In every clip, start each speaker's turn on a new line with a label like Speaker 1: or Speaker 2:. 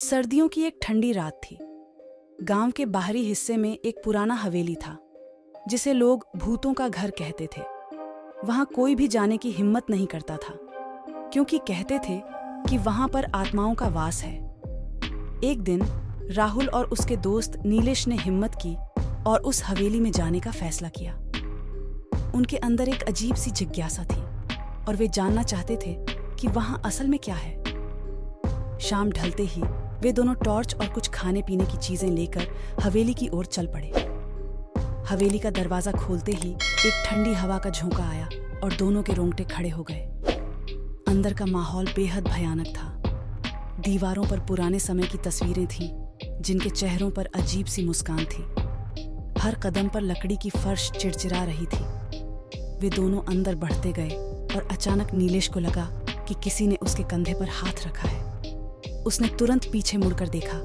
Speaker 1: सर्दियों की एक ठंडी रात थी। गांव के बाहरी हिस्से में एक पुराना हवेली था जिसे लोग भूतों का घर कहते थे। वहां कोई भी जाने की हिम्मत नहीं करता था क्योंकि कहते थे कि वहां पर आत्माओं का वास है। एक दिन राहुल और उसके दोस्त नीलेश ने हिम्मत की और उस हवेली में जाने का फैसला किया। उनके अंदर एक अजीब सी जिज्ञासा थी और वे जानना चाहते थे कि वहां असल में क्या है। शाम ढलते ही वे दोनों टॉर्च और कुछ खाने पीने की चीजें लेकर हवेली की ओर चल पड़े। हवेली का दरवाजा खोलते ही एक ठंडी हवा का झोंका आया और दोनों के रोंगटे खड़े हो गए। अंदर का माहौल बेहद भयानक था। दीवारों पर पुराने समय की तस्वीरें थीं, जिनके चेहरों पर अजीब सी मुस्कान थी। हर कदम पर लकड़ी की फर्श चिड़चिड़ा रही थी। वे दोनों अंदर बढ़ते गए और अचानक नीलेश को लगा कि किसी ने उसके कंधे पर हाथ रखा है। उसने तुरंत पीछे मुड़कर देखा,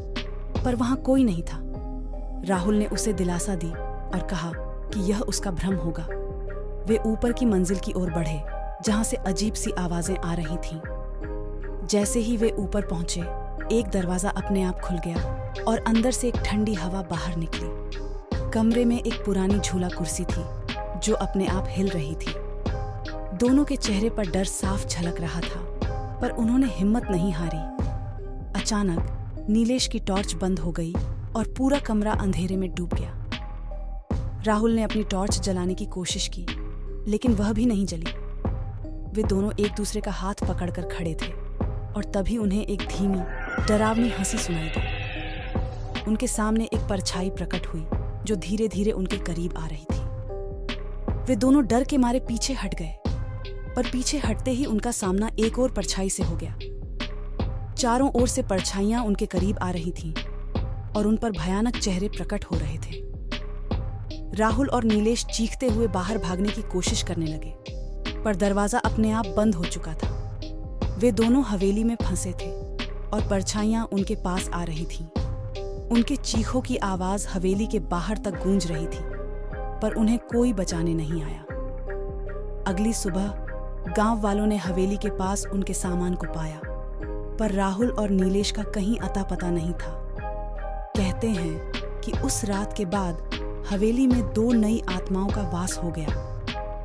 Speaker 1: पर वहां कोई नहीं था। राहुल ने उसे दिलासा दी और कहा कि यह उसका भ्रम होगा। वे ऊपर की मंजिल की ओर बढ़े, जहां से अजीब सी आवाजें आ रही थीं। जैसे ही वे ऊपर पहुंचे, एक दरवाजा अपने आप खुल गया और अंदर से एक ठंडी हवा बाहर निकली। कमरे में एक पुरानी झूला कुर्सी थी जो अपने आप हिल रही थी। दोनों के चेहरे पर डर साफ झलक रहा था, पर उन्होंने हिम्मत नहीं हारी। अचानक नीलेश की टॉर्च बंद हो गई और पूरा कमरा अंधेरे में डूब गया। राहुल ने अपनी टॉर्च जलाने की कोशिश की, लेकिन वह भी नहीं जली। वे दोनों एक दूसरे का हाथ पकड़कर खड़े थे और तभी उन्हें एक धीमी, डरावनी हंसी सुनाई दी। उनके सामने एक परछाई प्रकट हुई जो धीरे धीरे उनके करीब आ रही थी। वे दोनों डर के मारे पीछे हट गए, पर पीछे हटते ही उनका सामना एक और परछाई से हो गया। चारों ओर से परछाइयां उनके करीब आ रही थीं और उन पर भयानक चेहरे प्रकट हो रहे थे। राहुल और नीलेश चीखते हुए बाहर भागने की कोशिश करने लगे, पर दरवाजा अपने आप बंद हो चुका था। वे दोनों हवेली में फंसे थे और परछाइयां उनके पास आ रही थीं। उनके चीखों की आवाज हवेली के बाहर तक गूंज रही थी, पर उन्हें कोई बचाने नहीं आया। अगली सुबह गांव वालों ने हवेली के पास उनके सामान को पाया, पर राहुल और नीलेश का कहीं अता पता नहीं था। कहते हैं कि उस रात के बाद हवेली में 2 नई आत्माओं का वास हो गया,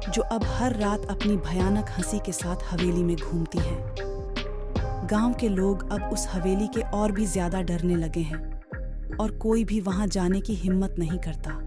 Speaker 1: जो अब हर रात अपनी भयानक हंसी के साथ हवेली में घूमती हैं। गांव के लोग अब उस हवेली के और भी ज्यादा डरने लगे हैं और कोई भी वहां जाने की हिम्मत नहीं करता।